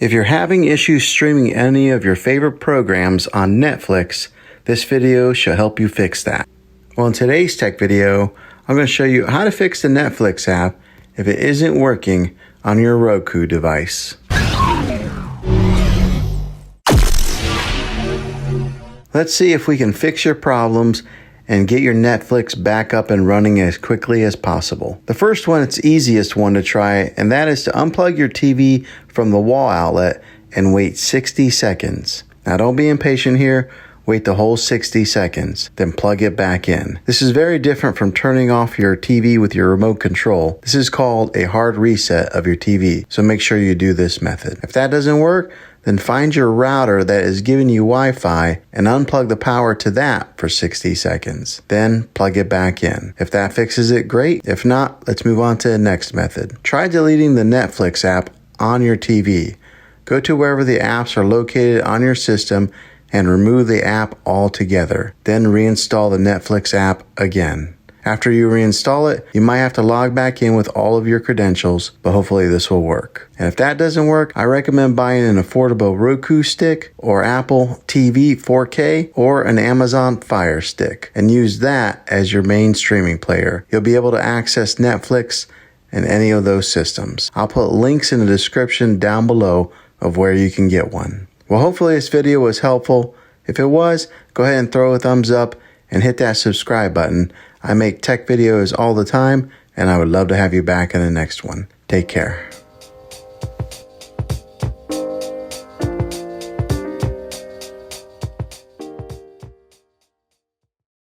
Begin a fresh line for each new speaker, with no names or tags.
If you're having issues streaming any of your favorite programs on Netflix, this video should help you fix that. Well, in today's tech video, I'm going to show you how to fix the Netflix app if it isn't working on your Roku device. Let's see if we can fix your problems and get your Netflix back up and running as quickly as possible. The first one, it's the easiest one to try, and that is to unplug your TV from the wall outlet and wait 60 seconds. Now don't be impatient here. Wait the whole 60 seconds, then plug it back in. This is very different from turning off your TV with your remote control. This is called a hard reset of your TV, so make sure you do this method. If that doesn't work, then find your router that is giving you Wi-Fi and unplug the power to that for 60 seconds. Then plug it back in. If that fixes it, great. If not, let's move on to the next method. Try deleting the Netflix app on your TV. Go to wherever the apps are located on your system and remove the app altogether. Then reinstall the Netflix app again. After you reinstall it, you might have to log back in with all of your credentials, but hopefully this will work. And if that doesn't work, I recommend buying an affordable Roku stick or Apple TV 4K or an Amazon Fire Stick and use that as your main streaming player. You'll be able to access Netflix and any of those systems. I'll put links in the description down below of where you can get one. Well, hopefully this video was helpful. If it was, go ahead and throw a thumbs up and hit that subscribe button. I make tech videos all the time, and I would love to have you back in the next one. Take care.